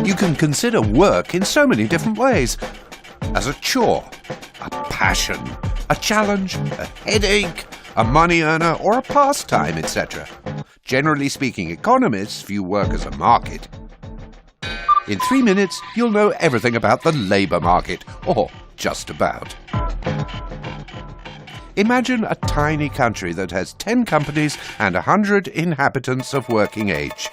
You can consider work in so many different ways. As a chore, a passion, a challenge, a headache, a money earner, or a pastime, etc. Generally speaking, economists view work as a market. In 3 minutes, you'll know everything about the labour market, or just about. Imagine a tiny country that has 10 companies and 100 inhabitants of working age.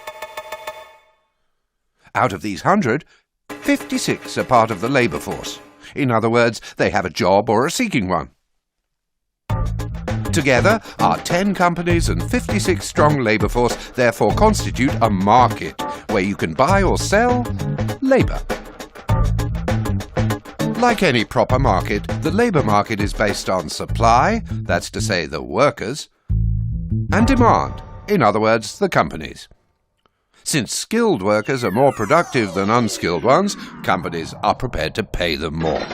Out of these 100, 56 are part of the labour force. In other words, they have a job or are seeking one. Together, our 10 companies and 56-strong labour force therefore constitute a market where you can buy or sell labour. Like any proper market, the labour market is based on supply, that's to say the workers, and demand, in other words, the companies. Since skilled workers are more productive than unskilled ones, companies are prepared to pay them more.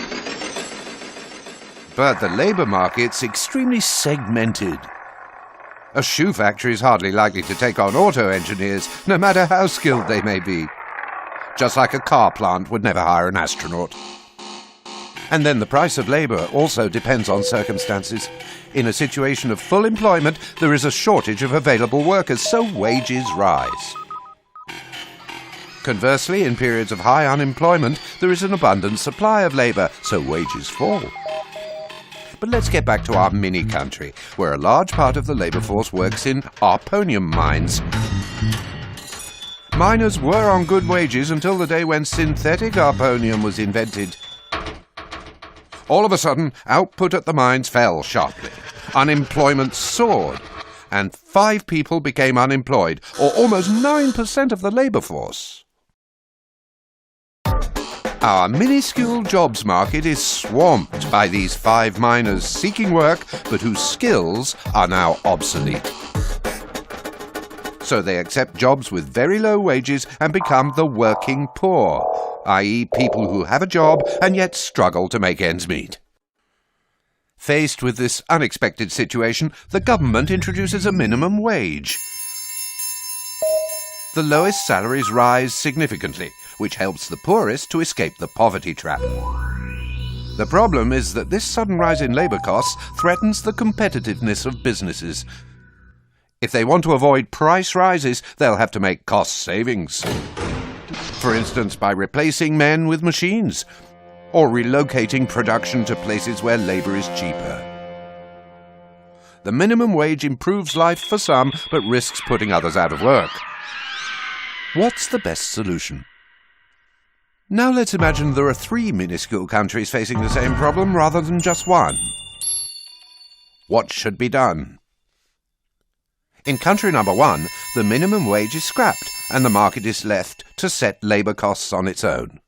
But the labour market's extremely segmented. A shoe factory is hardly likely to take on auto engineers, no matter how skilled they may be. Just like a car plant would never hire an astronaut. And then the price of labour also depends on circumstances. In a situation of full employment, there is a shortage of available workers, so wages rise. Conversely, in periods of high unemployment, there is an abundant supply of labour, so wages fall. But let's get back to our mini-country, where a large part of the labour force works in arponium mines. Miners were on good wages until the day when synthetic arponium was invented. All of a sudden, output at the mines fell sharply. Unemployment soared, and 5 people became unemployed, or almost 9% of the labour force. Our minuscule jobs market is swamped by these 5 miners seeking work, but whose skills are now obsolete. So they accept jobs with very low wages and become the working poor, i.e. people who have a job and yet struggle to make ends meet. Faced with this unexpected situation, the government introduces a minimum wage. The lowest salaries rise significantly, which helps the poorest to escape the poverty trap. The problem is that this sudden rise in labour costs threatens the competitiveness of businesses. If they want to avoid price rises, they'll have to make cost savings. For instance, by replacing men with machines, or relocating production to places where labour is cheaper. The minimum wage improves life for some, but risks putting others out of work. What's the best solution? Now let's imagine there are 3 minuscule countries facing the same problem rather than just one. What should be done? In country number 1, the minimum wage is scrapped and the market is left to set labour costs on its own.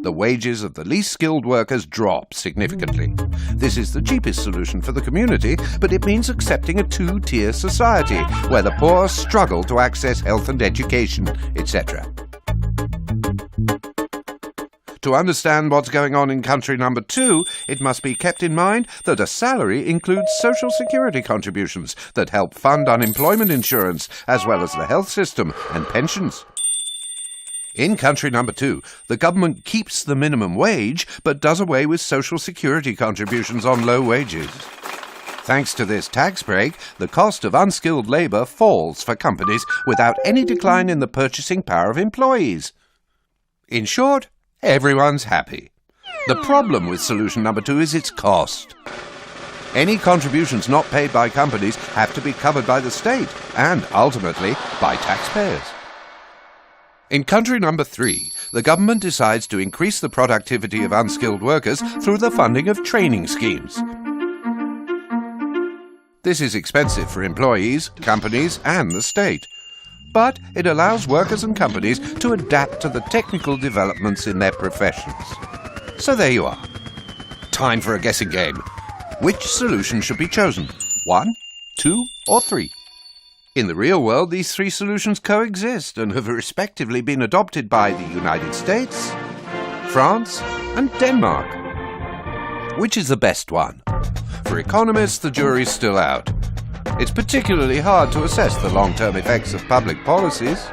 The wages of the least skilled workers drop significantly. This is the cheapest solution for the community, but it means accepting a 2-tier society where the poor struggle to access health and education, etc. To understand what's going on in country number 2, it must be kept in mind that a salary includes social security contributions that help fund unemployment insurance, as well as the health system and pensions. In country number 2, the government keeps the minimum wage, but does away with social security contributions on low wages. Thanks to this tax break, the cost of unskilled labour falls for companies without any decline in the purchasing power of employees. In short, everyone's happy. The problem with solution number 2 is its cost. Any contributions not paid by companies have to be covered by the state and, ultimately, by taxpayers. In country number 3, the government decides to increase the productivity of unskilled workers through the funding of training schemes. This is expensive for employees, companies, and the state. But it allows workers and companies to adapt to the technical developments in their professions. So there you are. Time for a guessing game. Which solution should be chosen? 1, 2, or 3? In the real world, these 3 solutions coexist and have respectively been adopted by the United States, France, and Denmark. Which is the best one? For economists, the jury's still out. It's particularly hard to assess the long-term effects of public policies.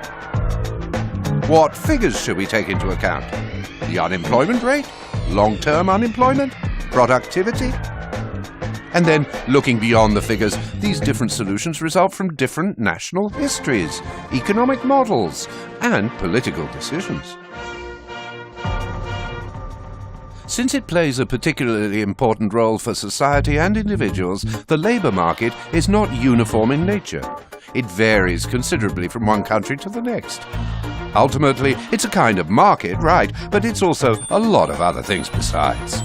What figures should we take into account? The unemployment rate? Long-term unemployment? Productivity? And then, looking beyond the figures, these different solutions result from different national histories, economic models, and political decisions. Since it plays a particularly important role for society and individuals, the labour market is not uniform in nature. It varies considerably from one country to the next. Ultimately, it's a kind of market, right, but it's also a lot of other things besides.